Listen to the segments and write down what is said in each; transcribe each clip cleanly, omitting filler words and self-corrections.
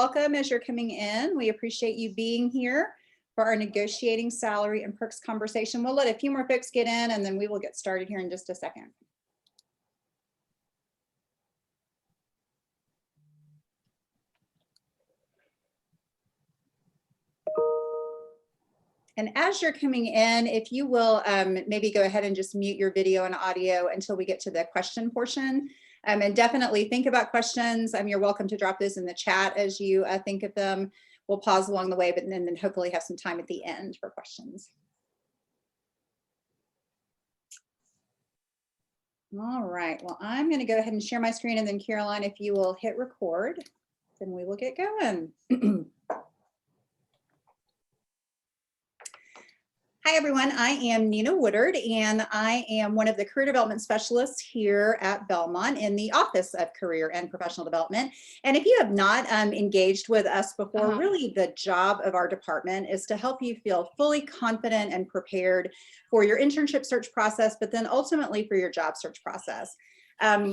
Welcome as you're coming in. We appreciate you being here for our negotiating salary and perks conversation. We'll let a few more folks get in and then we will get started here in just a second. And as you're coming in, if you will maybe go ahead and just mute your video and audio until we get to the question portion. And definitely think about questions. You're welcome to drop those in the chat as you think of them. We'll pause along the way, but then hopefully have some time at the end for questions. All right, well, I'm going to go ahead and share my screen, and then Caroline, if you will hit record, then we will get going. Hi, everyone. I am Nina Woodard, and I am one of the career development specialists here at Belmont in the Office of Career and Professional Development. And if you have not engaged with us before, really the job of our department is to help you feel fully confident and prepared for your internship search process, but then ultimately for your job search process.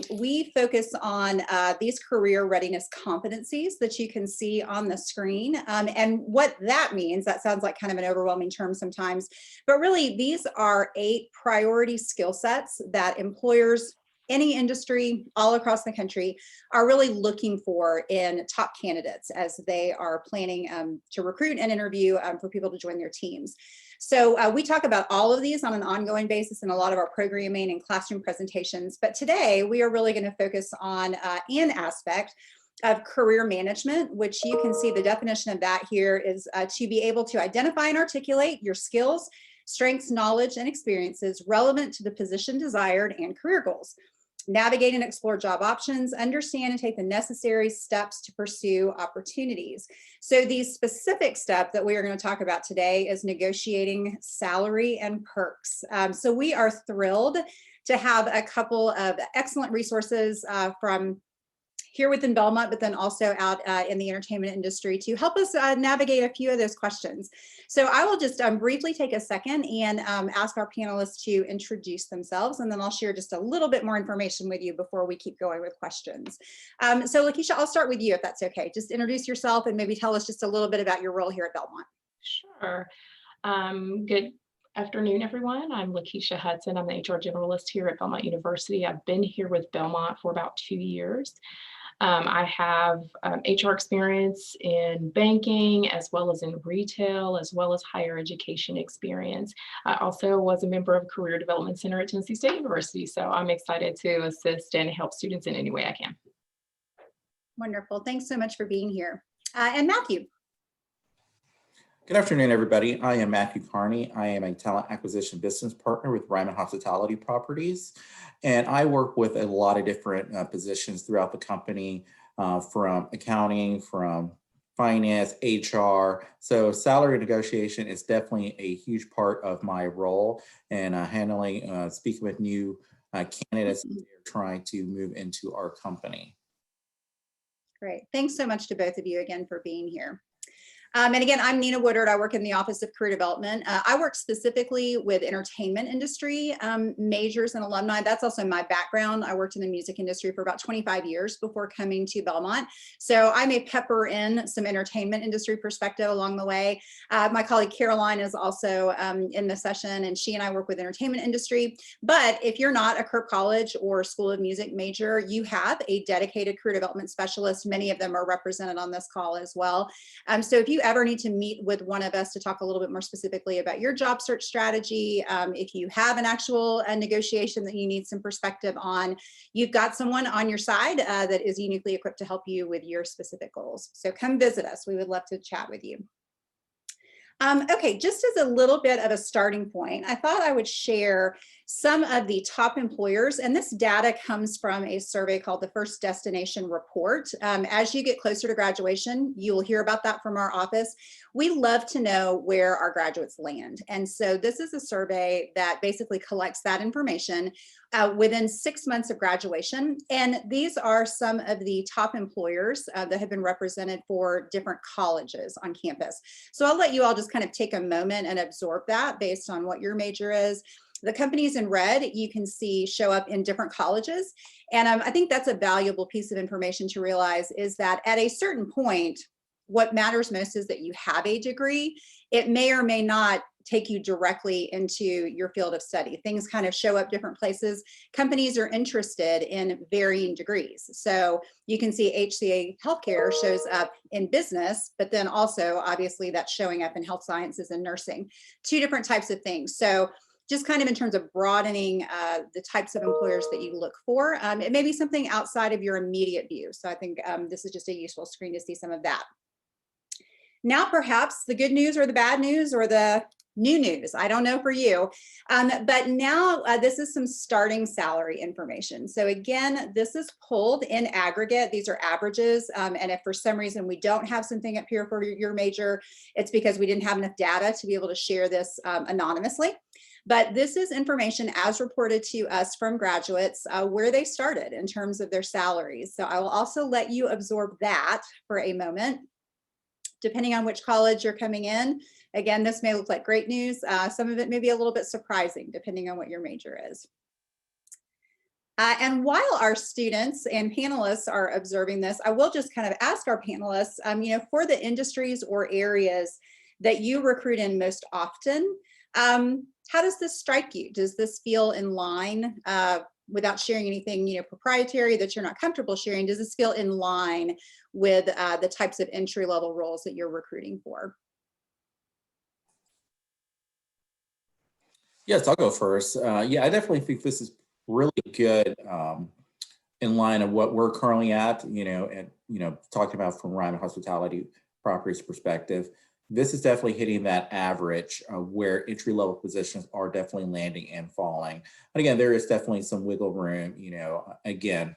We focus on these career readiness competencies that you can see on the screen. And what that means, that sounds like kind of an overwhelming term sometimes, but really these are 8 priority skill sets that employers, any industry all across the country are really looking for in top candidates as they are planning to recruit and interview for people to join their teams. So we talk about all of these on an ongoing basis in a lot of our programming and classroom presentations. But today we are really going to focus on an aspect of career management, which you can see the definition of that here is to be able to identify and articulate your skills, strengths, knowledge, and experiences relevant to the position desired and career goals. Navigate and explore job options, understand and take the necessary steps to pursue opportunities. So the specific step that we are going to talk about today is negotiating salary and perks. So we are thrilled to have a couple of excellent resources from here within Belmont, but then also out in the entertainment industry to help us navigate a few of those questions. So I will just briefly take a second and ask our panelists to introduce themselves, and then I'll share just a little bit more information with you before we keep going with questions. So Lakeisha, I'll start with you if that's okay. Just introduce yourself and maybe tell us just a little bit about your role here at Belmont. Sure. Good afternoon, everyone. I'm Lakeisha Hudson. I'm the HR generalist here at Belmont University. I've been here with Belmont for about 2 years. I have HR experience in banking, as well as in retail, as well as higher education experience. I also was a member of Career Development Center at Tennessee State University, so I'm excited to assist and help students in any way I can. Wonderful. Thanks so much for being here. And Matthew. Good afternoon, everybody. I am Matthew Carney. I am a talent acquisition business partner with Ryman Hospitality Properties, and I work with a lot of different positions throughout the company, from accounting, from finance, HR. So salary negotiation is definitely a huge part of my role, and handling, speaking with new candidates that are trying to move into our company. Great. Thanks so much to both of you again for being here. And again, I'm Nina Woodard. I work in the Office of Career Development. I work specifically with entertainment industry majors and alumni. That's also my background. I worked in the music industry for about 25 years before coming to Belmont. So I may pepper in some entertainment industry perspective along the way. My colleague Caroline is also in the session, and she and I work with entertainment industry. But if you're not a Kirk College or School of Music major, you have a dedicated career development specialist. Many of them are represented on this call as well. So if you ever need to meet with one of us to talk a little bit more specifically about your job search strategy, if you have an actual negotiation that you need some perspective on, you've got someone on your side that is uniquely equipped to help you with your specific goals. So come visit us. We would love to chat with you. Okay, just as a little bit of a starting point, I thought I would share some of the top employers, and this data comes from a survey called the First Destination Report. As you get closer to graduation, you will hear about that from our office. We love to know where our graduates land. And so this is a survey that basically collects that information within 6 months of graduation. And these are some of the top employers that have been represented for different colleges on campus. So I'll let you all just kind of take a moment and absorb that based on what your major is. The companies in red, you can see show up in different colleges. And I think that's a valuable piece of information to realize, is that at a certain point, what matters most is that you have a degree. It may or may not take you directly into your field of study. Things kind of show up different places. Companies are interested in varying degrees. So you can see HCA Healthcare shows up in business, but then also obviously that's showing up in health sciences and nursing, two different types of things. So just kind of in terms of broadening the types of employers that you look for, it may be something outside of your immediate view. So I think this is just a useful screen to see some of that. Now, perhaps the good news or the bad news or the new news, I don't know for you, but now this is some starting salary information. So again, this is pulled in aggregate. These are averages. And if for some reason we don't have something up here for your major, it's because we didn't have enough data to be able to share this anonymously. But this is information as reported to us from graduates where they started in terms of their salaries. So I will also let you absorb that for a moment. Depending on which college you're coming in, again, this may look like great news. Some of it may be a little bit surprising, depending on what your major is. And while our students and panelists are observing this, I will just kind of ask our panelists, for the industries or areas that you recruit in most often, how does this strike you? Does this feel in line? Without sharing anything, proprietary that you're not comfortable sharing, does this feel in line with the types of entry-level roles that you're recruiting for? Yes, I'll go first. Yeah, I definitely think this is really good in line of what we're currently at, and, talking about from Ryman Hospitality Properties perspective. This is definitely hitting that average where entry-level positions are definitely landing and falling. But again, there is definitely some wiggle room, again,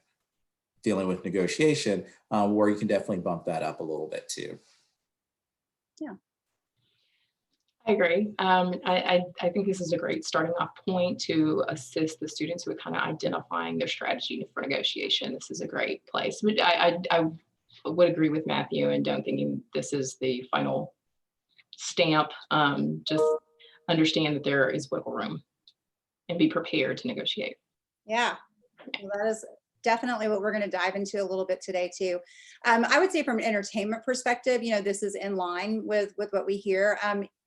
dealing with negotiation, where you can definitely bump that up a little bit too. Yeah. I agree. I think this is a great starting off point to assist the students with kind of identifying their strategy for negotiation. This is a great place. But I would agree with Matthew and don't think this is the final stamp. Just understand that there is wiggle room and be prepared to negotiate. Yeah, well, that is definitely what we're going to dive into a little bit today too. I would say from an entertainment perspective, this is in line with what we hear.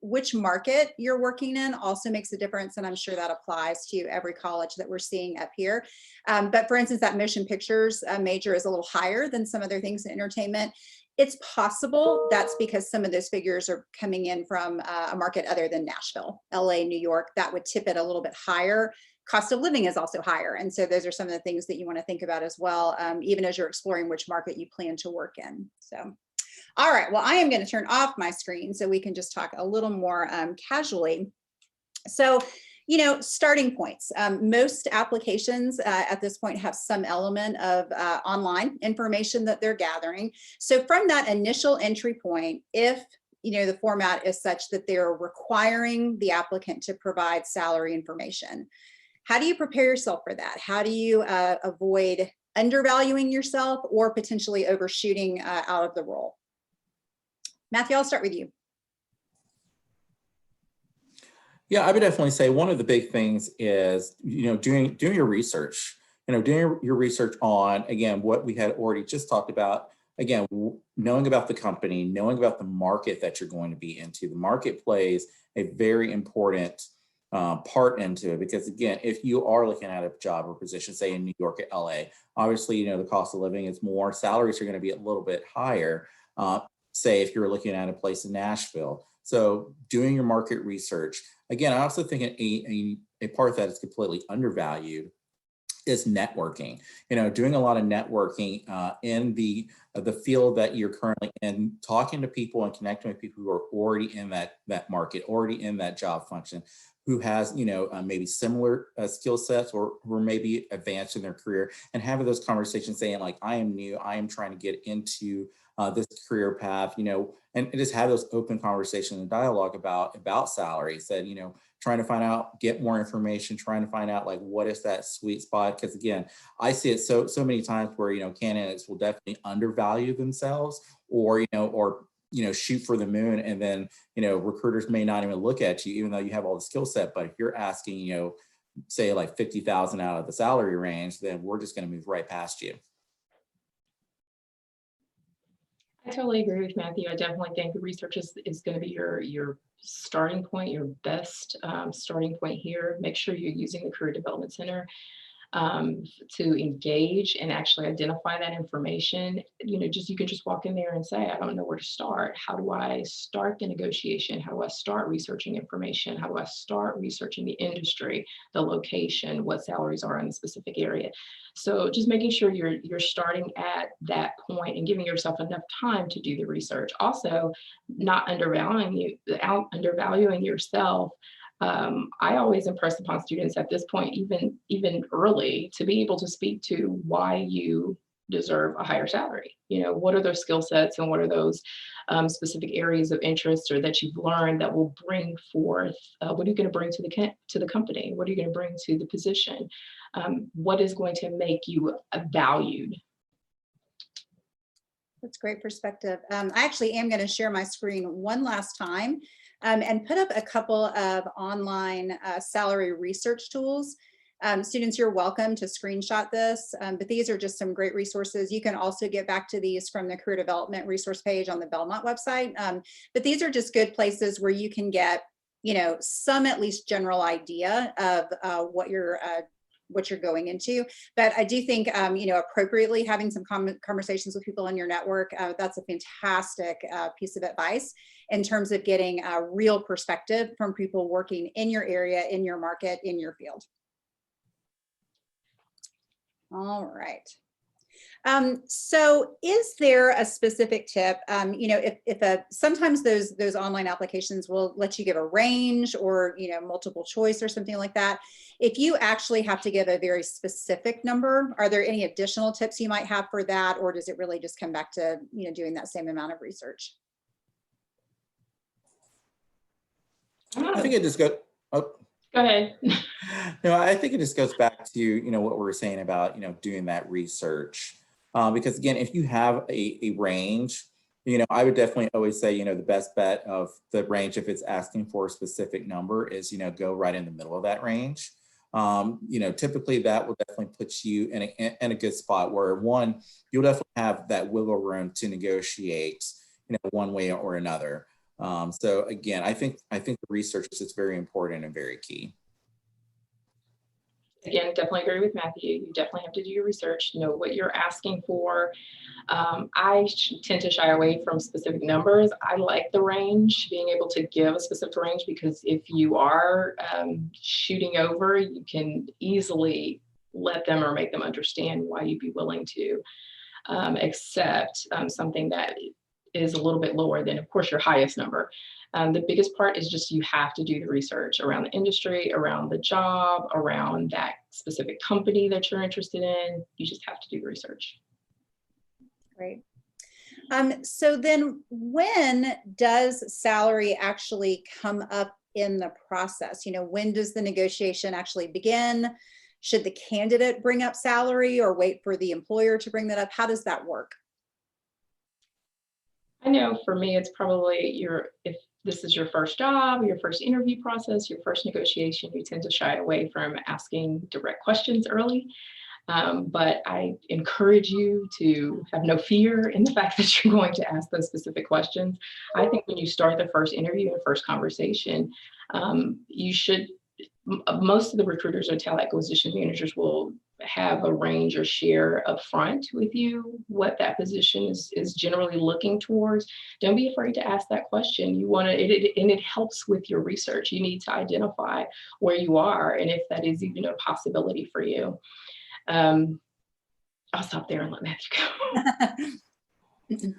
Which market you're working in also makes a difference, and I'm sure that applies to every college that we're seeing up here. But for instance, that motion pictures major is a little higher than some other things in entertainment. It's possible that's because some of those figures are coming in from a market other than Nashville, LA, New York. That would tip it a little bit higher. Cost of living is also higher. And so those are some of the things that you want to think about as well, even as you're exploring which market you plan to work in. So, all right, well, I am going to turn off my screen so we can just talk a little more casually. So, starting points. Most applications at this point have some element of online information that they're gathering. So from that initial entry point, if the format is such that they're requiring the applicant to provide salary information, how do you prepare yourself for that? How do you avoid undervaluing yourself or potentially overshooting out of the role? Matthew, I'll start with you. Yeah, I would definitely say one of the big things is, doing your research, doing your research on, again, what we had already just talked about, again, knowing about the company, knowing about the market that you're going to be into. The market plays a very important part into it, because again, if you are looking at a job or position, say in New York or LA, obviously, the cost of living is more, salaries are going to be a little bit higher, say if you're looking at a place in Nashville. So doing your market research. Again, I also think a part that is completely undervalued is networking. Doing a lot of networking in the field that you're currently in, talking to people and connecting with people who are already in that market, already in that job function, who has maybe similar skill sets or who are maybe advanced in their career, and having those conversations, saying like, I am new, I am trying to get into this career path, and just have those open conversations and dialogue about salaries, that, trying to find out, get more information, trying to find out like, what is that sweet spot? Because again, I see it so many times where, candidates will definitely undervalue themselves, or, shoot for the moon. And then, recruiters may not even look at you, even though you have all the skill set. But if you're asking, say like 50,000 out of the salary range, then we're just going to move right past you. I totally agree with Matthew. I definitely think the research is going to be your starting point, your best starting point here. Make sure you're using the Career Development Center to engage and actually identify that information. You know, you can just walk in there and say, I don't know where to start. How do I start the negotiation? How do I start researching information? How do I start researching the industry, the location, what salaries are in a specific area? So just making sure you're starting at that point and giving yourself enough time to do the research. Also, not undervaluing yourself. I always impress upon students at this point, even early, to be able to speak to why you deserve a higher salary. You know, what are those skill sets and what are those specific areas of interest or that you've learned that will bring forth, what are you going to bring to the company? What are you going to bring to the position? What is going to make you valued? That's great perspective. I actually am going to share my screen one last time and put up a couple of online salary research tools. Students, you're welcome to screenshot this, but these are just some great resources. You can also get back to these from the Career Development resource page on the Belmont website. But these are just good places where you can get, you know, some at least general idea of what you're going into. But I do think, you know, appropriately having some conversations with people in your network, that's a fantastic piece of advice in terms of getting a real perspective from people working in your area, in your market, in your field. All right. So is there a specific tip, you know, if sometimes those online applications will let you give a range or, you know, multiple choice or something like that. If you actually have to give a very specific number, are there any additional tips you might have for that? Or does it really just come back to, you know, doing that same amount of research? I think it just goes, oh. Go ahead. No, I think it just goes back to, you know, what we were saying about, you know, doing that research. Because again, if you have a range, you know, I would definitely always say, you know, the best bet of the range, if it's asking for a specific number, is, you know, go right in the middle of that range. You know, typically that will definitely put you in a good spot where, one, you'll definitely have that wiggle room to negotiate, you know, one way or another. So again, I think the research is very important and very key. Again, definitely agree with Matthew. You definitely have to do your research, know what you're asking for. I tend to shy away from specific numbers. I like the range, being able to give a specific range, because if you are shooting over, you can easily let them or make them understand why you'd be willing to accept something that is a little bit lower than, of course, your highest number. The biggest part is just you have to do the research around the industry, around the job, around that specific company that you're interested in. You just have to do the research. Great. So then when does salary actually come up in the process? You know, when does the negotiation actually begin? Should the candidate bring up salary or wait for the employer to bring that up? How does that work? I know for me, it's probably if this is your first job, your first interview process, your first negotiation, you tend to shy away from asking direct questions early. But I encourage you to have no fear in the fact that you're going to ask those specific questions. I think when you start the first interview and first conversation, you should, most of the recruiters or talent acquisition managers will have a range or share up front with you what that position is generally looking towards. Don't be afraid to ask that question. You want to, and it helps with your research. You need to identify where you are and if that is even a possibility for you. I'll stop there and let Matthew go.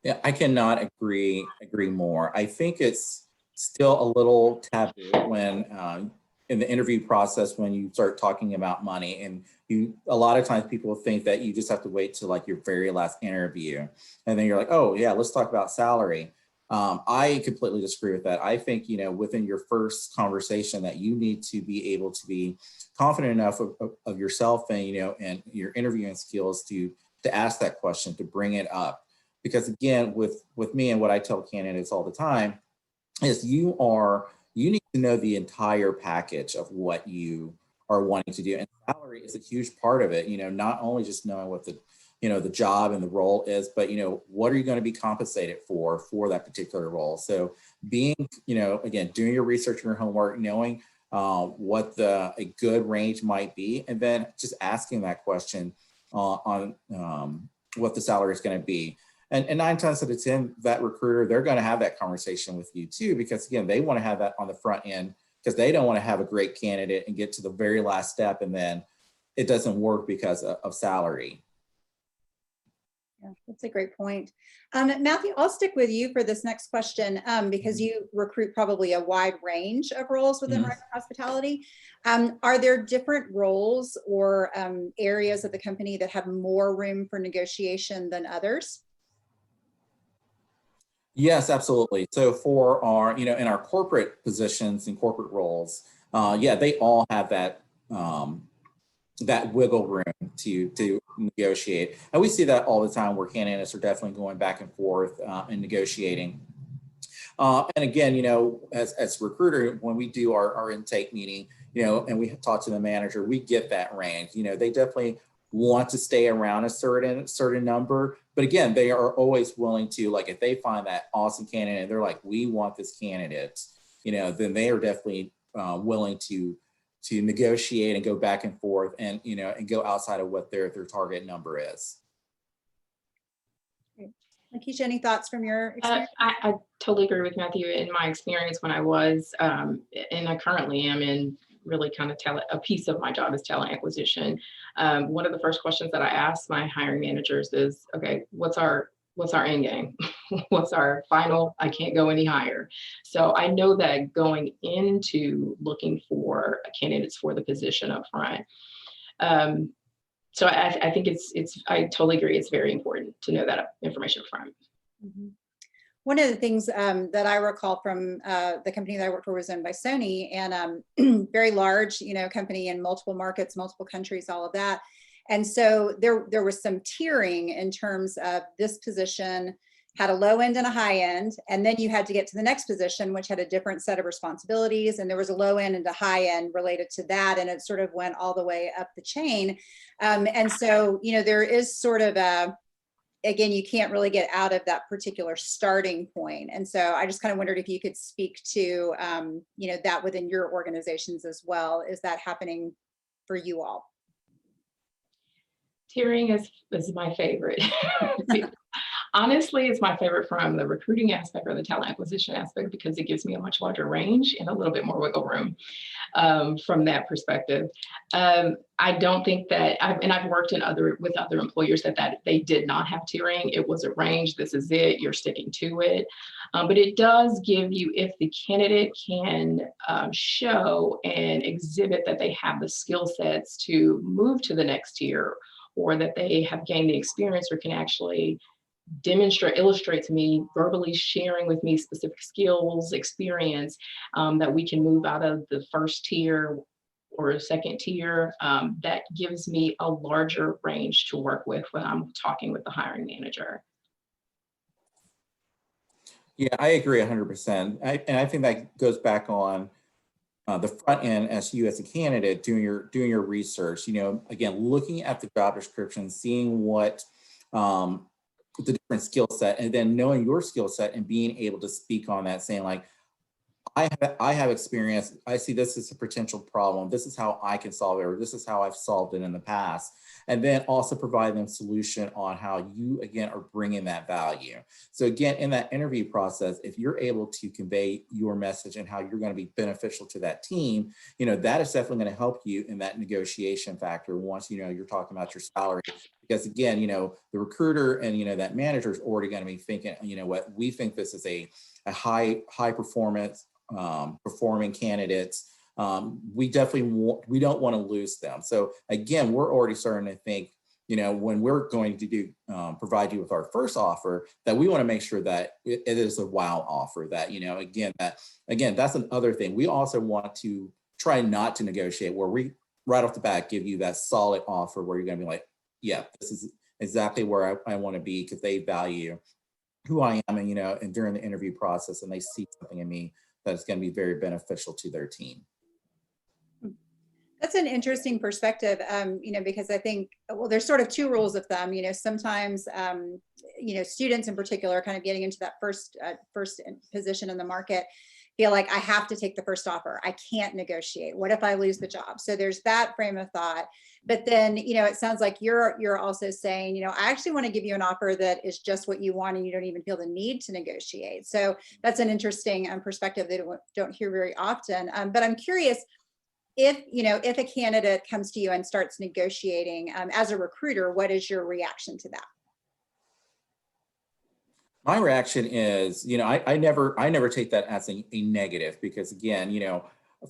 Yeah, I cannot agree more. I think it's still a little taboo when in the interview process, when you start talking about money, and a lot of times people think that you just have to wait till like your very last interview. And then you're like, oh yeah, let's talk about salary. I completely disagree with that. I think, you know, within your first conversation that you need to be able to be confident enough of yourself and, you know, and your interviewing skills to ask that question, to bring it up. Because again, with me and what I tell candidates all the time is you need to know the entire package of what you are wanting to do. And salary is a huge part of it, not only just knowing what the job and the role is, but, what are you going to be compensated for that particular role? So being, again, doing your research and your homework, knowing what a good range might be, and then just asking that question on what the salary is going to be. And 9 times out of 10, that recruiter, they're going to have that conversation with you too, because again, they want to have that on the front end, because they don't want to have a great candidate and get to the very last step and then it doesn't work because of salary. Yeah, that's a great point. Matthew, I'll stick with you for this next question because you recruit probably a wide range of roles within Ryman Hospitality. Are there different roles or areas of the company that have more room for negotiation than others? Yes, absolutely. So for our, in our corporate positions and corporate roles, yeah, they all have that that wiggle room to negotiate. And we see that all the time where candidates are definitely going back and forth and negotiating. And again, as recruiter, when we do our intake meeting, and we talk to the manager, we get that range. They definitely want to stay around a certain number, but again, they are always willing to, like, if they find that awesome candidate, they're like, we want this candidate, then they are definitely willing to negotiate and go back and forth and, and go outside of what their target number is. Lakeisha, any thoughts from your experience? I totally agree with Matthew. In my experience when I was, and I currently am in really kind of a piece of my job is talent acquisition. One of the first questions that I ask my hiring managers is, okay, what's our end game? What's our final? I can't go any higher. So I know that going into looking for candidates for the position up front. So I think I totally agree. It's very important to know that information up front. Mm-hmm. One of the things that I recall from the company that I worked for was owned by Sony, and very large, company in multiple markets, multiple countries, all of that. And so there was some tiering in terms of this position had a low end and a high end, and then you had to get to the next position, which had a different set of responsibilities, and there was a low end and a high end related to that, and it sort of went all the way up the chain. And so, there is sort of again, you can't really get out of that particular starting point. And so I just kind of wondered if you could speak to, that within your organizations as well. Is that happening for you all? Tiering is my favorite. Honestly, it's my favorite from the recruiting aspect or the talent acquisition aspect, because it gives me a much larger range and a little bit more wiggle room from that perspective. I don't think that, I've worked with other employers that they did not have tiering. It was a range. This is it. You're sticking to it. But it does give you, if the candidate can show and exhibit that they have the skill sets to move to the next tier, or that they have gained the experience or can actually illustrate to me, verbally sharing with me specific skills, experience, that we can move out of the first tier or a second tier, that gives me a larger range to work with when I'm talking with the hiring manager. Yeah, I agree 100%. And I think that goes back on the front end as you as a candidate doing your research, again, looking at the job description, seeing what the different skill set, and then knowing your skill set and being able to speak on that, saying like, I have experience. I see this as a potential problem. This is how I can solve it, or this is how I've solved it in the past. And then also provide them solution on how you, again, are bringing that value. So again, in that interview process, if you're able to convey your message and how you're going to be beneficial to that team, that is definitely going to help you in that negotiation factor once, you're talking about your salary. Because again, the recruiter and, that manager is already going to be thinking, what, we think this is a high performance, performing candidates. We definitely we don't want to lose them. So again, we're already starting to think, when we're going to provide you with our first offer, that we want to make sure that it is a wow offer. That again, that's another thing. We also want to try not to negotiate where we right off the bat give you that solid offer where you're going to be like, yeah, this is exactly where I want to be, because they value who I am, and during the interview process, and they see something in me that is going to be very beneficial to their team. That's an interesting perspective, because I think, well, there's sort of two rules of thumb. Sometimes, students in particular are kind of getting into that first position in the market, feel like I have to take the first offer. I can't negotiate. What if I lose the job? So there's that frame of thought. But then, it sounds like you're also saying, I actually want to give you an offer that is just what you want, and you don't even feel the need to negotiate. So that's an interesting perspective that don't hear very often. But I'm curious, if a candidate comes to you and starts negotiating, as a recruiter, what is your reaction to that? My reaction is, I never take that as a negative, because again,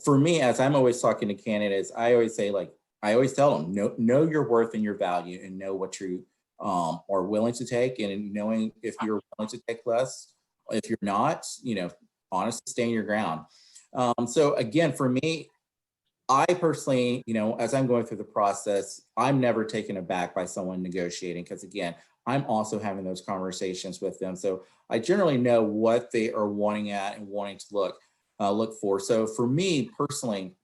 for me, as I'm always talking to candidates, I always say, like, I always tell them, know your worth and your value, and know what you are willing to take, and knowing if you're willing to take less. If you're not, honestly, stand your ground. So again, for me, I personally, as I'm going through the process, I'm never taken aback by someone negotiating, because again, I'm also having those conversations with them. So I generally know what they are wanting at and wanting to look for. So for me personally,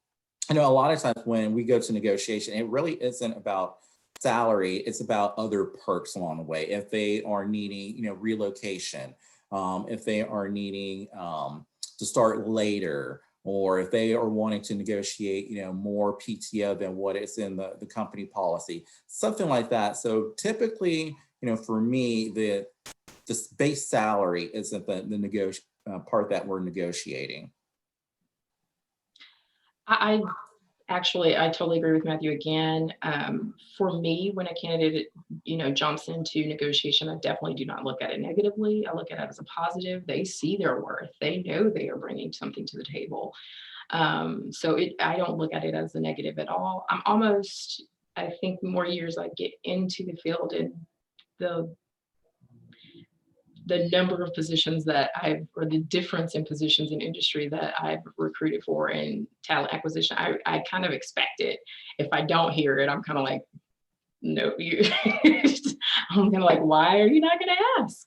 I know a lot of times when we go to negotiation, it really isn't about salary, it's about other perks along the way. If they are needing, relocation, if they are needing to start later, or if they are wanting to negotiate, more PTO than what is in the company policy, something like that. So typically, for me, the base salary isn't the part that we're negotiating. I totally agree with Matthew again. For me, when a candidate, jumps into negotiation, I definitely do not look at it negatively. I look at it as a positive. They see their worth. They know they are bringing something to the table. So I don't look at it as a negative at all. I think the more years I get into the field, and the number of positions or the difference in positions in industry that I've recruited for in talent acquisition, I kind of expect it. If I don't hear it, I'm kind of like, no, I'm kind of like, why are you not going to ask?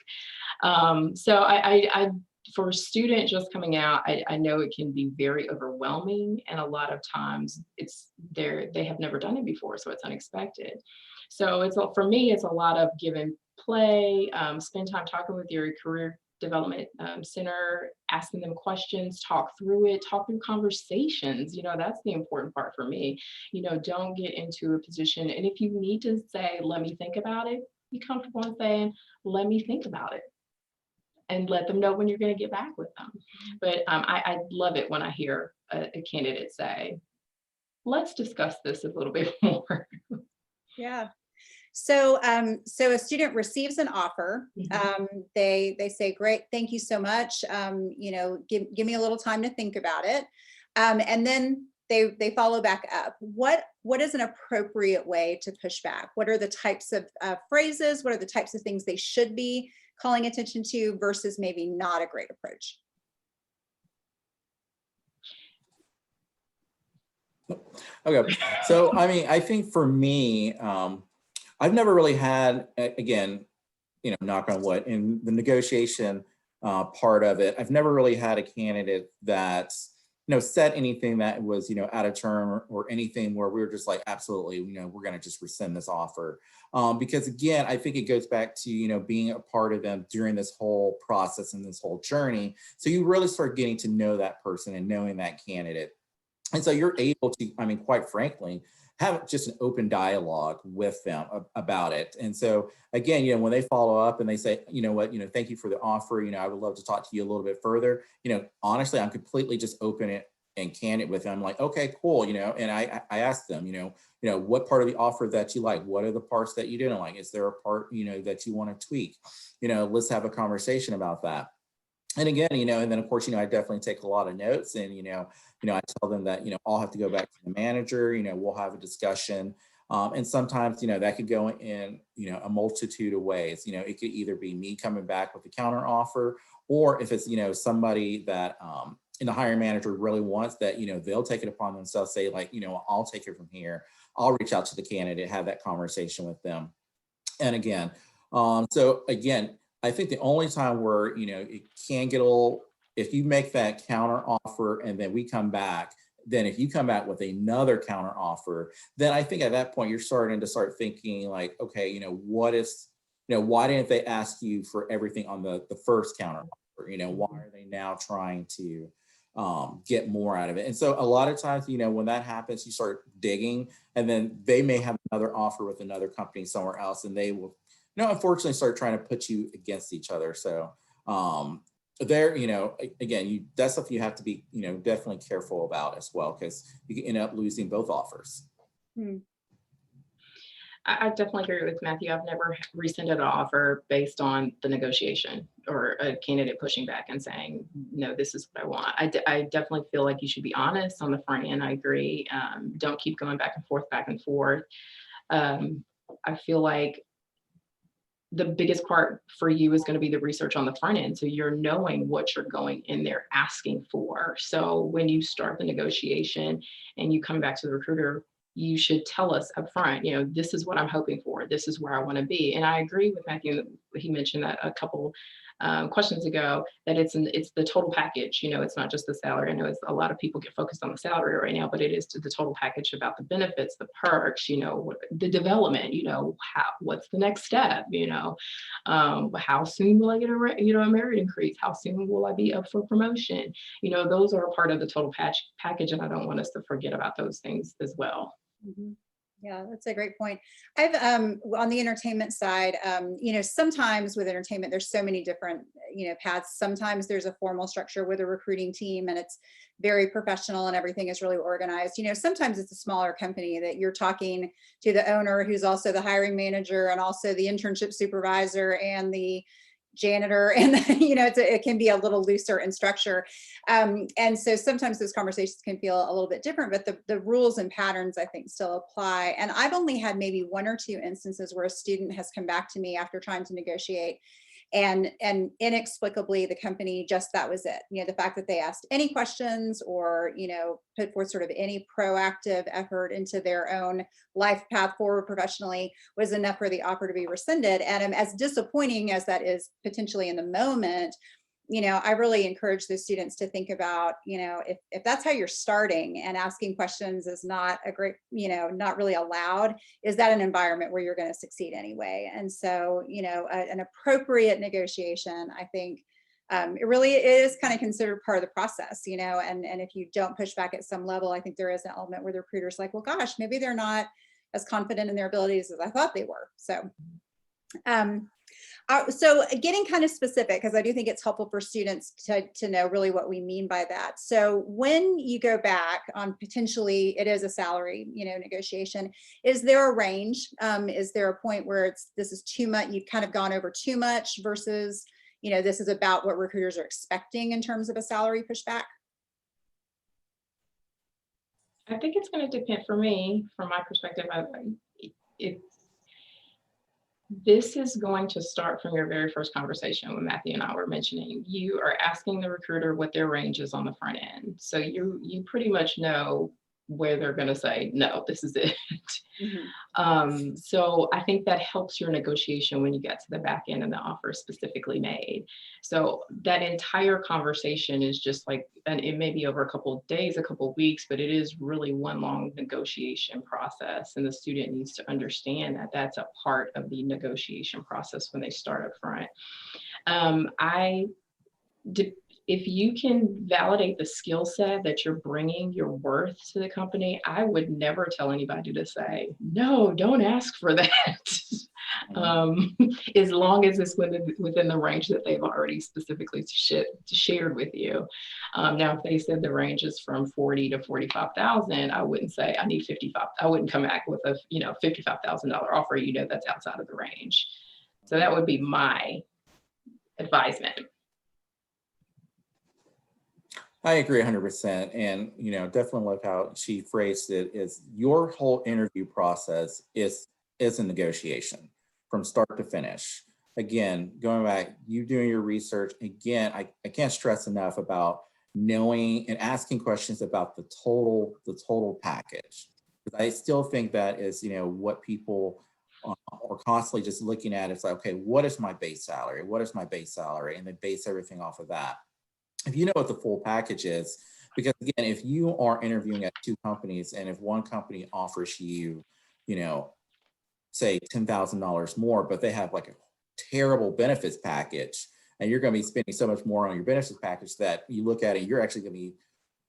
So I for a student just coming out, I know it can be very overwhelming, and a lot of times they have never done it before, so it's unexpected. So for me, it's a lot of give and play, spend time talking with your career development center, asking them questions, talk through conversations. That's the important part for me. Don't get into a position, and if you need to say, let me think about it, be comfortable in saying, let me think about it, and let them know when you're going to get back with them. But I love it when I hear a candidate say, let's discuss this a little bit more. Yeah. So, so a student receives an offer. They say, great, thank you so much. Give me a little time to think about it. And then they follow back up. What is an appropriate way to push back? What are the types of phrases? What are the types of things they should be calling attention to versus maybe not a great approach? Okay, so I think for me, I've never really had, again, knock on wood, in the negotiation part of it, I've never really had a candidate that, said anything that was, out of term or anything where we were just like, absolutely, we're going to just rescind this offer. Because again, I think it goes back to, being a part of them during this whole process and this whole journey. So you really start getting to know that person and knowing that candidate. And so you're able to, quite frankly, have just an open dialogue with them about it. And so again, when they follow up and they say, thank you for the offer, I would love to talk to you a little bit further, honestly, I'm completely just open and candid with them. I'm like, okay, cool, and I asked them, what part of the offer that you like? What are the parts that you didn't like? Is there a part, that you want to tweak? Let's have a conversation about that. And again, and then of course, I definitely take a lot of notes, and, I tell them that, I'll have to go back to the manager, we'll have a discussion. And sometimes, that could go in, a multitude of ways. It could either be me coming back with a counter offer, or if it's, somebody that the hiring manager really wants, that, they'll take it upon themselves, say like, I'll take it from here. I'll reach out to the candidate, have that conversation with them. And again, so again, I think the only time where, it can get a little, if you make that counter offer and then we come back, then if you come back with another counter offer, then I think at that point you're starting to thinking like, okay, why didn't they ask you for everything on the first counter offer? Why are they now trying to get more out of it? And so a lot of times, when that happens, you start digging, and then they may have another offer with another company somewhere else, and they will, unfortunately start trying to put you against each other. So there, again, that's stuff you have to be, definitely careful about as well, because you can end up losing both offers. I definitely agree with Matthew. I've never rescinded an offer based on the negotiation or a candidate pushing back and saying, no, this is what I want. I definitely feel like you should be honest on the front end. I agree. Don't keep going back and forth. I feel like the biggest part for you is going to be the research on the front end. So you're knowing what you're going in there asking for. So when you start the negotiation and you come back to the recruiter, you should tell us up front, this is what I'm hoping for. This is where I want to be. And I agree with Matthew. He mentioned that a couple questions ago, that it's the total package. It's not just the salary. I know a lot of people get focused on the salary right now, but it is to the total package about the benefits, the perks, the development, what's the next step, how soon will I get a merit increase? How soon will I be up for promotion? Those are a part of the total package, and I don't want us to forget about those things as well. Mm-hmm. Yeah, that's a great point. I've on the entertainment side, sometimes with entertainment, there's so many different, paths. Sometimes there's a formal structure with a recruiting team and it's very professional and everything is really organized. Sometimes it's a smaller company that you're talking to the owner, who's also the hiring manager and also the internship supervisor and the janitor, and it can be a little looser in structure, and so sometimes those conversations can feel a little bit different, but the rules and patterns I think still apply. And I've only had maybe one or two instances where a student has come back to me after trying to negotiate, and inexplicably the company that was it. The fact that they asked any questions or put forth sort of any proactive effort into their own life path forward professionally was enough for the offer to be rescinded. And as disappointing as that is potentially in the moment, I really encourage the students to think about, if that's how you're starting and asking questions is not a great, not really allowed, is that an environment where you're going to succeed anyway? And so, an appropriate negotiation, I think, it really is kind of considered part of the process, and if you don't push back at some level, I think there is an element where the recruiter's like, well, gosh, maybe they're not as confident in their abilities as I thought they were. So getting kind of specific, because I do think it's helpful for students to know really what we mean by that. So when you go back on potentially it is a salary, negotiation, is there a range? Is there a point where this is too much, you've kind of gone over too much versus, this is about what recruiters are expecting in terms of a salary pushback? I think it's going to depend for me, from my perspective. This is going to start from your very first conversation when Matthew and I were mentioning. You are asking the recruiter what their range is on the front end. So you pretty much know where they're going to say, no, this is it. Mm-hmm. So I think that helps your negotiation when you get to the back end and the offer is specifically made. So that entire conversation is just like, and it may be over a couple of days, a couple of weeks, but it is really one long negotiation process. And the student needs to understand that that's a part of the negotiation process when they start up front. If you can validate the skill set that you're bringing, your worth to the company, I would never tell anybody to say, no, don't ask for that. As long as it's within the range that they've already specifically shared with you. Now, if they said the range is from 40 to 45,000, I wouldn't say I need 55. I wouldn't come back with a $55,000 offer. That's outside of the range. So that would be my advisement. I agree 100%. And, definitely like how she phrased it is your whole interview process is a negotiation from start to finish. Again, going back, you doing your research. Again, I can't stress enough about knowing and asking questions about the total package. Because I still think that is, what people are constantly just looking at. It's like, okay, what is my base salary? What is my base salary? And they base everything off of that. If you know what the full package is, Because again, if you are interviewing at two companies and if one company offers you, say $10,000 more, but they have like a terrible benefits package, and you're going to be spending so much more on your benefits package that you look at it, you're actually going to be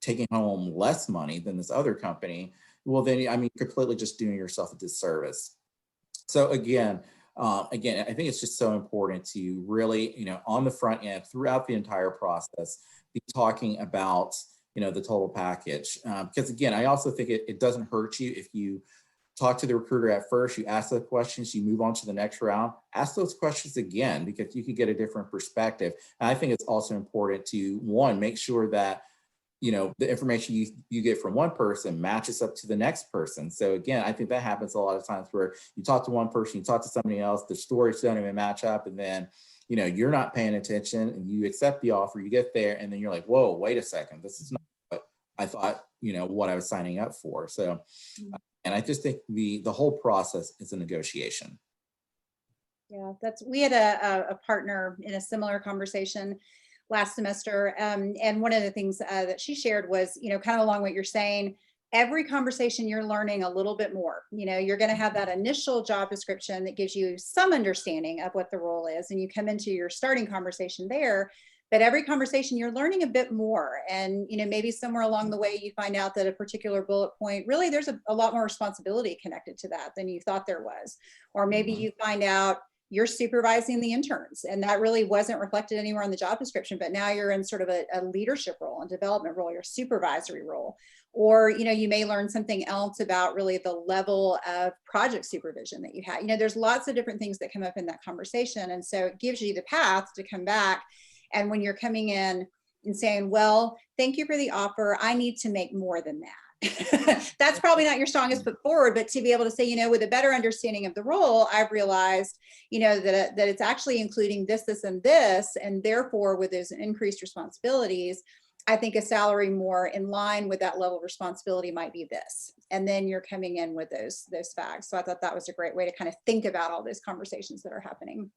taking home less money than this other company. Well, then, I mean, completely just doing yourself a disservice. So again, I think it's just so important to really, on the front end throughout the entire process, be talking about, the total package. Because again, I also think it doesn't hurt you if you talk to the recruiter at first, you ask the questions, you move on to the next round, ask those questions again, because you can get a different perspective. And I think it's also important to, one, make sure that, the information you get from one person matches up to the next person. So again, I think that happens a lot of times where you talk to one person, you talk to somebody else, the stories don't even match up. And then, you're not paying attention and you accept the offer, you get there, and then you're like, whoa, wait a second, this is not what I thought, what I was signing up for. So, and I just think the whole process is a negotiation. Yeah, we had a partner in a similar conversation last semester. And one of the things that she shared was, kind of along what you're saying, every conversation you're learning a little bit more. You're going to have that initial job description that gives you some understanding of what the role is. And you come into your starting conversation there, but every conversation you're learning a bit more. And, maybe somewhere along the way, you find out that a particular bullet point, really, there's a lot more responsibility connected to that than you thought there was. Or maybe you find out you're supervising the interns and that really wasn't reflected anywhere on the job description, but now you're in sort of a leadership role and development role, your supervisory role. Or, you may learn something else about really the level of project supervision that you had. There's lots of different things that come up in that conversation. And so it gives you the path to come back. And when you're coming in and saying, well, thank you for the offer, I need to make more than that. That's probably not your strongest foot forward, but to be able to say, with a better understanding of the role, I've realized, that it's actually including this, this, and this, and therefore with those increased responsibilities, I think a salary more in line with that level of responsibility might be this. And then you're coming in with those facts. So I thought that was a great way to kind of think about all those conversations that are happening.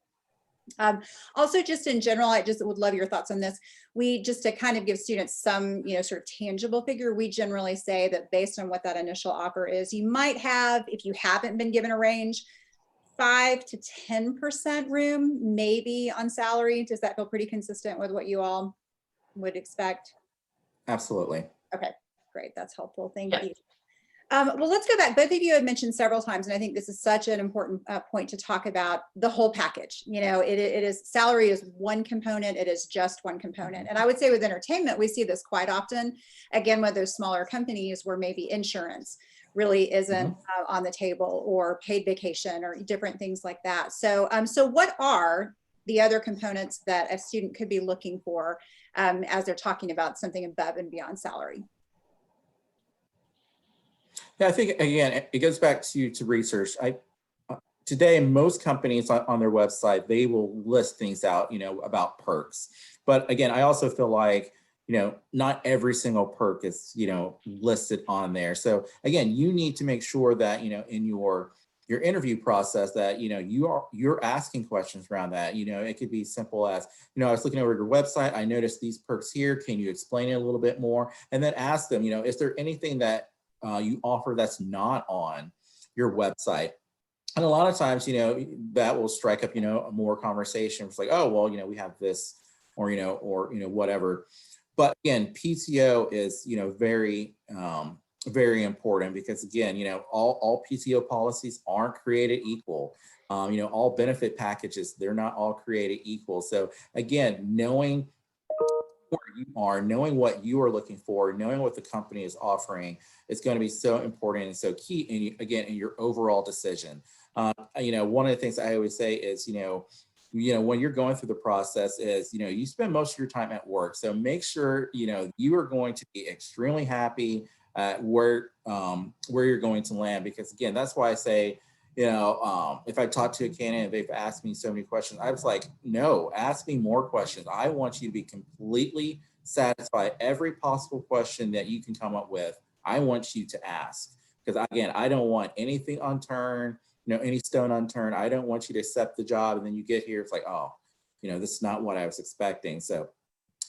Also, just in general, I just would love your thoughts on this. We just to kind of give students some, sort of tangible figure, we generally say that based on what that initial offer is, you might have, if you haven't been given a range, 5 to 10% room, maybe on salary. Does that feel pretty consistent with what you all would expect? Absolutely. Okay, great. That's helpful. Thank you. Well, let's go back. Both of you have mentioned several times, and I think this is such an important point to talk about the whole package. It is salary is one component. It is just one component. And I would say with entertainment, we see this quite often, again, with those smaller companies where maybe insurance really isn't on the table, or paid vacation, or different things like that. So, so what are the other components that a student could be looking for as they're talking about something above and beyond salary? Yeah, I think, again, it goes back to research. Today, most companies on their website, they will list things out, about perks. But again, I also feel like, not every single perk is, listed on there. So again, you need to make sure that, in your interview process that, you're asking questions around that. It could be simple as, I was looking over your website, I noticed these perks here. Can you explain it a little bit more? And then ask them, is there anything that you offer that's not on your website? And a lot of times, that will strike up, more conversation. It's like, oh, well, we have this, or, whatever. But again, PTO is, very, very important, because again, all PTO policies aren't created equal. All benefit packages, they're not all created equal. So again, knowing where you are, knowing what you are looking for, knowing what the company is offering is going to be so important and so key, in your overall decision. One of the things I always say is, when you're going through the process is, you spend most of your time at work. So make sure, you are going to be extremely happy at where you're going to land. Because again, that's why I say, if I talk to a candidate, they've asked me so many questions, I was like, no, ask me more questions. I want you to be completely satisfied. Every possible question that you can come up with, I want you to ask. Because again, I don't want anything unturned, any stone unturned. I don't want you to accept the job and then you get here, it's like, oh, this is not what I was expecting. So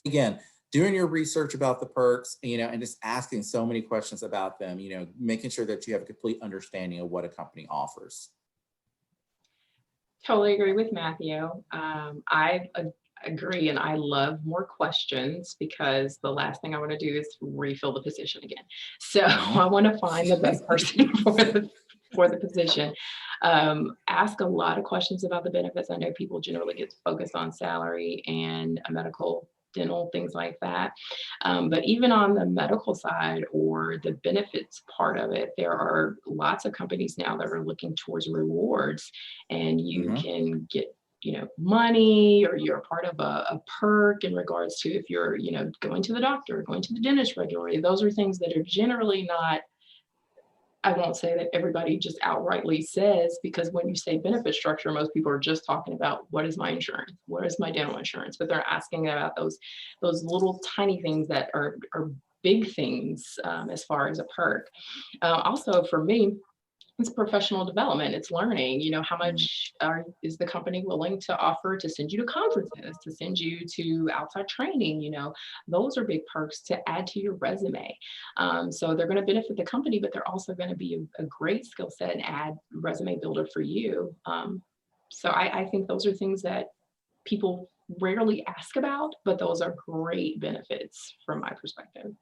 again, doing your research about the perks, and just asking so many questions about them, making sure that you have a complete understanding of what a company offers. Totally agree with Matthew. Agree, and I love more questions because the last thing I want to do is refill the position again. So I want to find the best person for the position. Ask a lot of questions about the benefits. I know people generally get focused on salary and a medical, dental, things like that. But even on the medical side or the benefits part of it, there are lots of companies now that are looking towards rewards, and you can get money, or you're part of a perk in regards to if you're, going to the doctor, going to the dentist regularly. Those are things that are generally not, I won't say that everybody just outrightly says, because when you say benefit structure, most people are just talking about what is my insurance, what is my dental insurance, but they're asking about those little tiny things that are big things as far as a perk. Also for me, it's professional development. It's learning, how much is the company willing to offer to send you to conferences, to send you to outside training, those are big perks to add to your resume. So they're going to benefit the company, but they're also going to be a great skill set and add resume builder for you. So I think those are things that people rarely ask about, but those are great benefits from my perspective.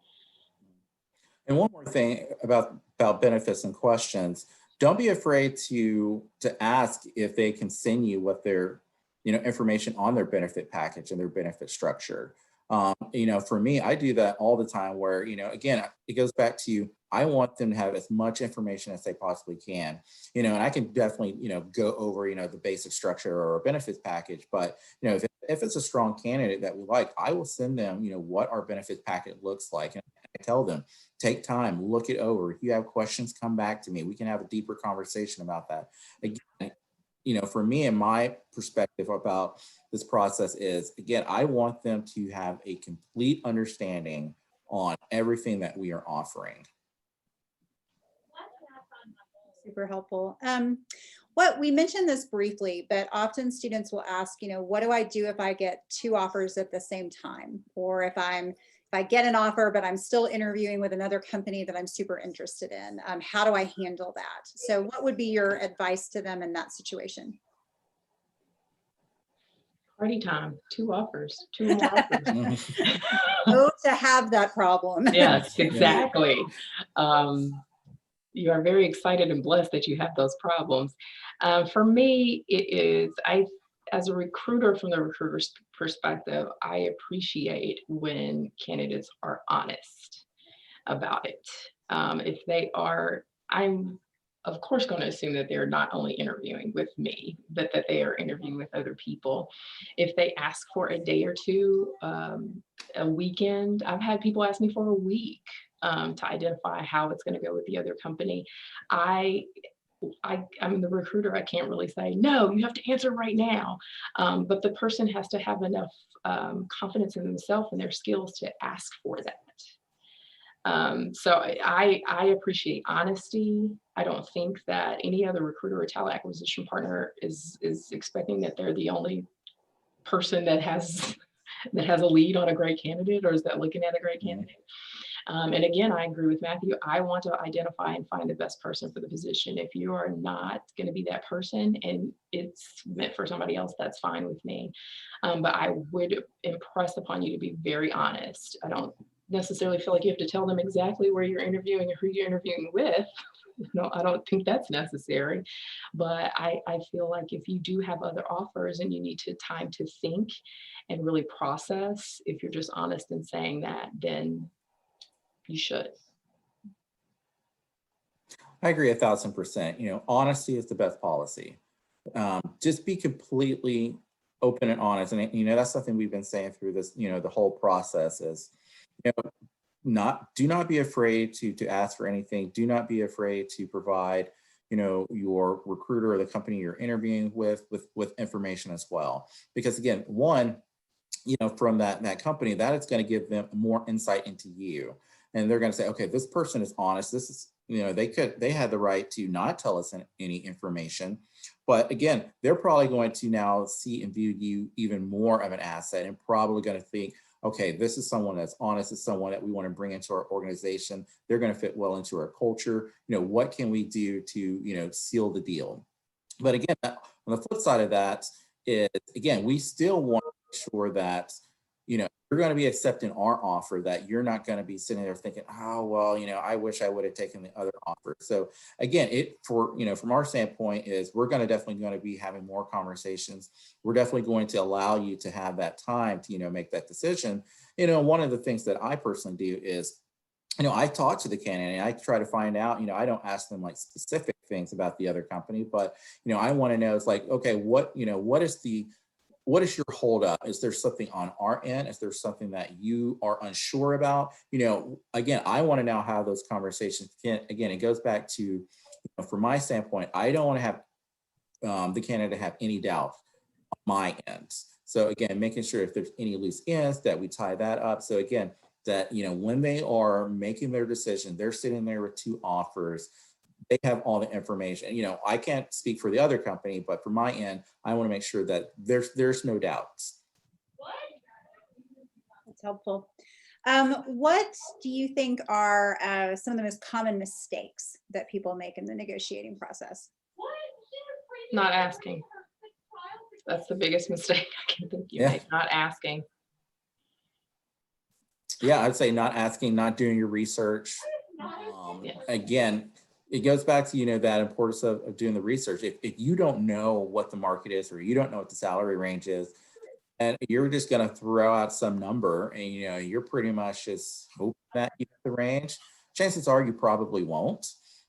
And one more thing about benefits and questions. Don't be afraid to ask if they can send you what their, information on their benefit package and their benefit structure. For me, I do that all the time where, again, it goes back to, I want them to have as much information as they possibly can, and I can definitely, go over, the basic structure or a benefits package. But, if it's a strong candidate that we like, I will send them, what our benefits packet looks like. And I tell them, take time, look it over. If you have questions, come back to me. We can have a deeper conversation about that. Again, for me and my perspective about this process is, again, I want them to have a complete understanding on everything that we are offering. Super helpful. What we mentioned this briefly, but often students will ask, what do I do if I get two offers at the same time? Or if I get an offer, but I'm still interviewing with another company that I'm super interested in, how do I handle that? So what would be your advice to them in that situation? Party time, two offers, two more offers. Oh, to have that problem. Yes, exactly. You are very excited and blessed that you have those problems. For me, it is, as a recruiter, from the recruiter's perspective, I appreciate when candidates are honest about it. If they are, I'm of course going to assume that they're not only interviewing with me, but that they are interviewing with other people. If they ask for a day or two, a weekend, I've had people ask me for a week to identify how it's going to go with the other company. I'm the recruiter. I can't really say, no, you have to answer right now. But the person has to have enough confidence in themselves and their skills to ask for that. So I appreciate honesty. I don't think that any other recruiter or talent acquisition partner is expecting that they're the only person that has a lead on a great candidate, or is that looking at a great candidate. And again, I agree with Matthew. I want to identify and find the best person for the position. If you are not going to be that person and it's meant for somebody else, that's fine with me. But I would impress upon you to be very honest. I don't necessarily feel like you have to tell them exactly where you're interviewing or who you're interviewing with. No, I don't think that's necessary. But I feel like if you do have other offers and you need time to think and really process, if you're just honest in saying that, then you should. I agree 1,000%. Honesty is the best policy. Just be completely open and honest. And, that's something we've been saying through this, the whole process is, do not be afraid to ask for anything. Do not be afraid to provide, your recruiter or the company you're interviewing with information as well. Because again, one, from that company, that is going to give them more insight into you. And they're going to say, okay, this person is honest. This is, they had the right to not tell us any information. But again, they're probably going to now see and view you even more of an asset and probably going to think, okay, this is someone that's honest, this is someone that we want to bring into our organization. They're going to fit well into our culture. What can we do to, seal the deal? But again, on the flip side of that is, again, we still want to make sure that, you're going to be accepting our offer, that you're not going to be sitting there thinking, oh, well, I wish I would have taken the other offer. So again, from our standpoint is we're definitely going to be having more conversations. We're definitely going to allow you to have that time to, make that decision. One of the things that I personally do is, I talk to the candidate. I try to find out, I don't ask them like specific things about the other company, but, I want to know, it's like, okay, what is your holdup? Is there something on our end? Is there something that you are unsure about? Again, I want to now have those conversations. Again, it goes back to, from my standpoint, I don't want to have the candidate have any doubt on my end. So again, making sure if there's any loose ends that we tie that up. So again, that, when they are making their decision, they're sitting there with two offers. They have all the information. I can't speak for the other company, but for my end, I want to make sure that there's no doubts. That's helpful. What do you think are some of the most common mistakes that people make in the negotiating process? Not asking. That's the biggest mistake I can think you make, not asking. Yeah, I'd say not asking, not doing your research. Again, it goes back to, that importance of doing the research. If you don't know what the market is, or you don't know what the salary range is, and you're just going to throw out some number and, you're pretty much just hoping that you get the range, chances are you probably won't.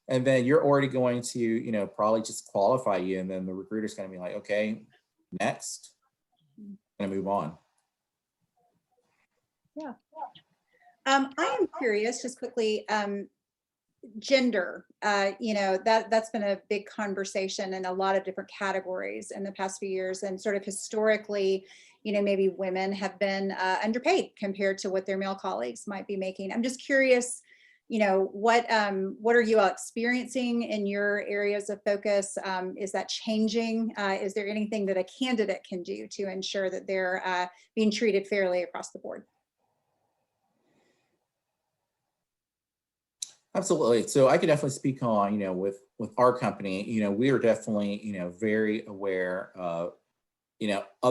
And then you're already going to, probably just qualify you. And then the recruiter's going to be like, okay, next, going to move on. Yeah. I am curious, just quickly, gender, that's been a big conversation in a lot of different categories in the past few years, and sort of historically, maybe women have been underpaid compared to what their male colleagues might be making. I'm just curious, what are you all experiencing in your areas of focus? Is that changing? Is there anything that a candidate can do to ensure that they're being treated fairly across the board? Absolutely. So I could definitely speak on, with our company, we are definitely, very aware of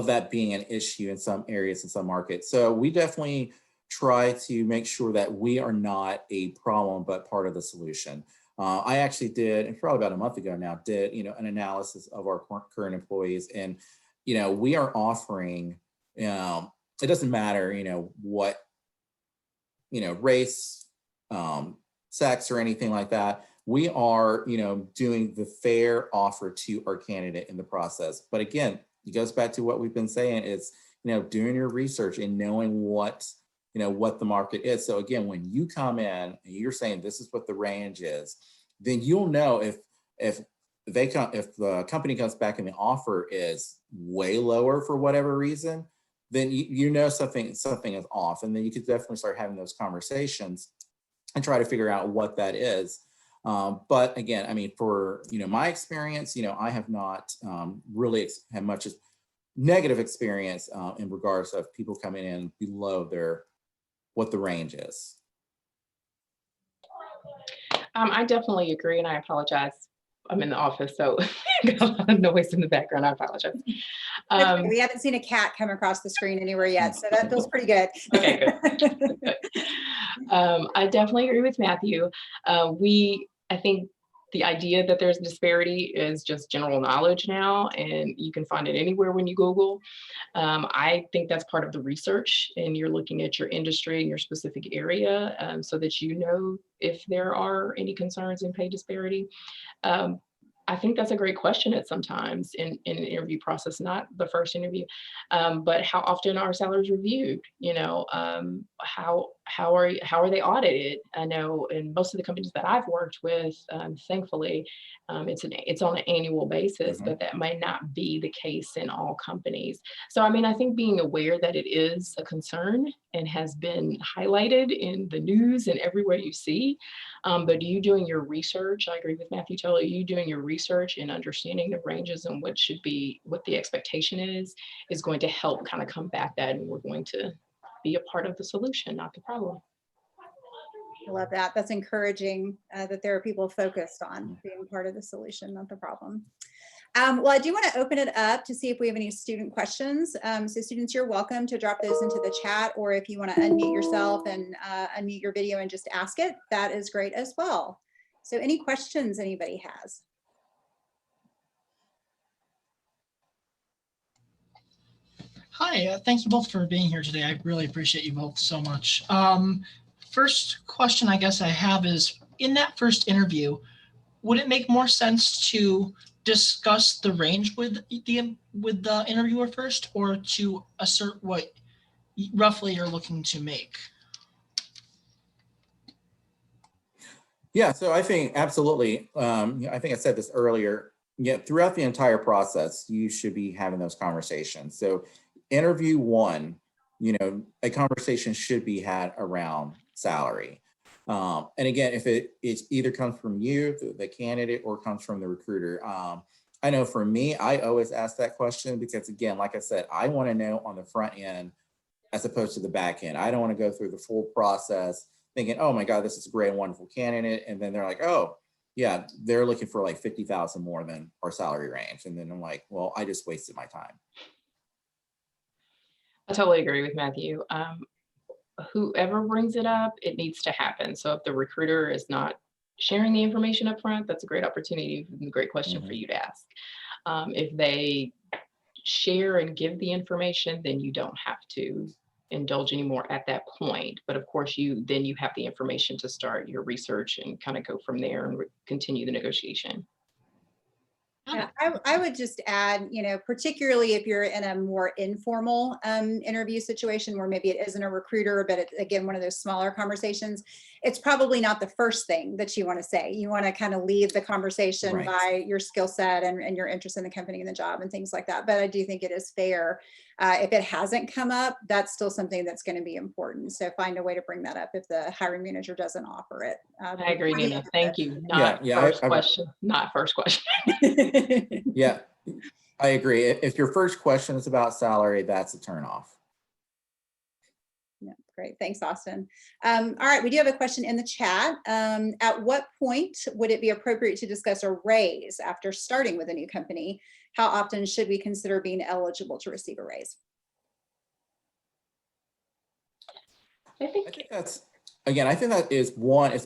that being an issue in some areas, in some markets. So we definitely try to make sure that we are not a problem, but part of the solution. I actually did, and probably about a month ago now, did, an analysis of our current employees, and, we are offering, it doesn't matter, what, race, sex, or anything like that. We are, doing the fair offer to our candidate in the process. But again, it goes back to what we've been saying is, doing your research and knowing what the market is. So again, when you come in and you're saying this is what the range is, then you'll know if the company comes back and the offer is way lower for whatever reason, then something is off. And then you could definitely start having those conversations and try to figure out what that is. But again, I mean, for, my experience, I have not really had much negative experience in regards of people coming in below what the range is. I definitely agree, and I apologize. I'm in the office, so got a lot of noise in the background. I apologize. We haven't seen a cat come across the screen anywhere yet, so that feels pretty good. Okay, good. I definitely agree with Matthew. I think the idea that there's disparity is just general knowledge now, and you can find it anywhere when you Google. I think that's part of the research, and you're looking at your industry and your specific area so that you know if there are any concerns in pay disparity. I think that's a great question at sometimes in an interview process, not the first interview, but how often are salaries reviewed? How are they audited? I know in most of the companies that I've worked with, thankfully, it's on an annual basis, but that might not be the case in all companies. So, I mean, I think being aware that it is a concern and has been highlighted in the news and everywhere you see, but you doing your research, I agree with Matthew totally, you doing your research and understanding the ranges and what the expectation is going to help kind of combat that, and we're going to be a part of the solution, not the problem. I love that. That's encouraging that there are people focused on being part of the solution, not the problem. Well, I do want to open it up to see if we have any student questions. So students, you're welcome to drop those into the chat, or if you want to unmute yourself and unmute your video and just ask it, that is great as well. So any questions anybody has? Hi, thank you both for being here today. I really appreciate you both so much. First question I guess I have is, in that first interview, would it make more sense to discuss the range with the interviewer first, or to assert what roughly you're looking to make? Yeah, so I think absolutely. I think I said this earlier. Yeah, throughout the entire process, you should be having those conversations. So interview one, you know, a conversation should be had around salary. And again, if it either comes from you, the candidate, or comes from the recruiter. I know for me, I always ask that question because, again, like I said, I want to know on the front end as opposed to the back end. I don't want to go through the full process thinking, oh my God, this is a great and wonderful candidate. And then they're like, oh, yeah, they're looking for like 50,000 more than our salary range. And then I'm like, well, I just wasted my time. I totally agree with Matthew. Whoever brings it up, it needs to happen. So if the recruiter is not sharing the information up front, that's a great opportunity, a great question for you to ask. If they share and give the information, then you don't have to indulge anymore at that point. But of course, you have the information to start your research and kind of go from there and continue the negotiation. Yeah, I would just add, you know, particularly if you're in a more informal interview situation where maybe it isn't a recruiter, but it's, again, one of those smaller conversations, it's probably not the first thing that you want to say. You want to kind of lead the conversation Right. by your skill set and your interest in the company and the job and things like that. But I do think it is fair. If it hasn't come up, that's still something that's going to be important. So find a way to bring that up if the hiring manager doesn't offer it. I agree, Nina. Thank you. Not Yeah, first question. Not first question. Yeah, I agree. If your first question is about salary, that's a turnoff. Yeah, great. Thanks, Austin. All right, we do have a question in the chat. At what point would it be appropriate to discuss a raise after starting with a new company? How often should we consider being eligible to receive a raise? I I think think that's, again, I think that is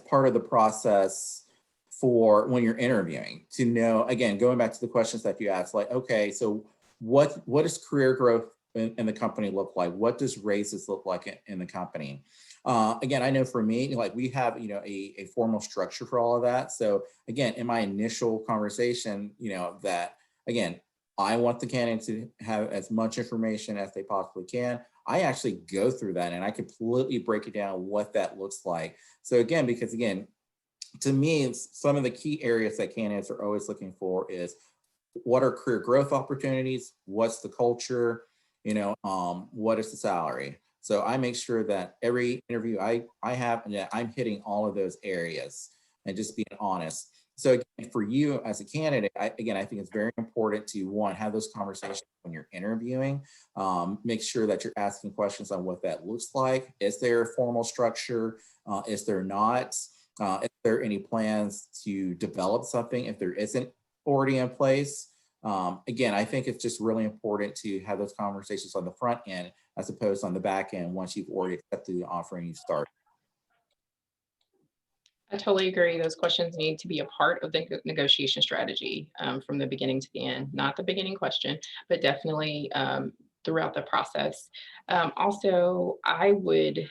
part of the process for when you're interviewing, to know, again, going back to the questions that you asked, like, okay, so what does career growth in the company look like? What does raises look like in the company? Again, I know for me, like, we have, you know, a formal structure for all of that. So again, in my initial conversation, you know, that, again, I want the candidate to have as much information as they possibly can. I actually go through that and I completely break it down what that looks like. So again, because again, to me, it's some of the key areas that candidates are always looking for is, what are career growth opportunities? What's the culture? You know, what is the salary? So I make sure that every interview I have, and that I'm hitting all of those areas and just being honest. So again, for you as a candidate, I think it's very important to, one, have those conversations when you're interviewing. Make sure that you're asking questions on what that looks like. Is there a formal structure? Is there not? Is there any plans to develop something if there isn't already in place? Again, I think it's just really important to have those conversations on the front end as opposed on the back end once you've already accepted the offer and you start. I totally agree. Those questions need to be a part of the negotiation strategy from the beginning to the end. Not the beginning question, but definitely throughout the process. Also, I would,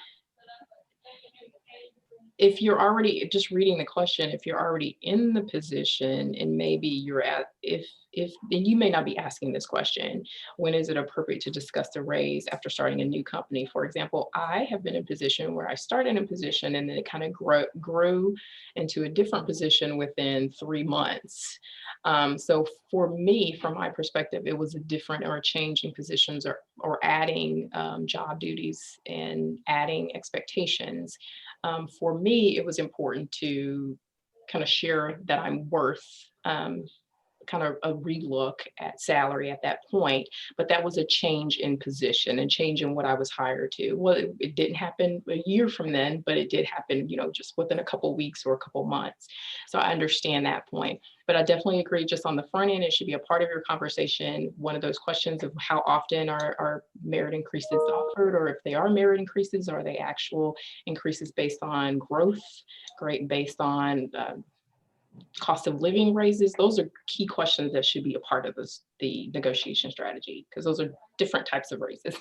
if you're already just reading the question, if you're already in the position and maybe you're at, if then you may not be asking this question, when is it appropriate to discuss the raise after starting a new company? For example, I have been in a position where I started in a position and then it kind of grew into a different position within 3 months. So for me, from my perspective, it was a different or changing positions or adding job duties and adding expectations. For me, it was important to kind of share that I'm worth kind of a relook at salary at that point, but that was a change in position and change in what I was hired to. Well, it didn't happen a year from then, but it did happen, just within a couple of weeks or a couple of months. So I understand that point, but I definitely agree just on the front end, it should be a part of your conversation. One of those questions of how often are merit increases offered, or if they are merit increases, are they actual increases based on growth, based on cost of living raises? Those are key questions that should be a part of the negotiation strategy, because those are different types of raises.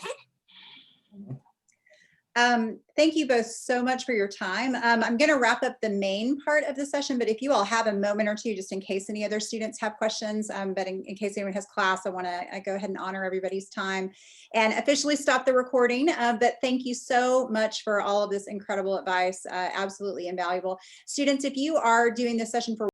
Thank you both so much for your time. I'm going to wrap up the main part of the session, but if you all have a moment or two, just in case any other students have questions, but in case anyone has class, I want to go ahead and honor everybody's time and officially stop the recording. But thank you so much for all of this incredible advice. Absolutely invaluable. Students, if you are doing this session for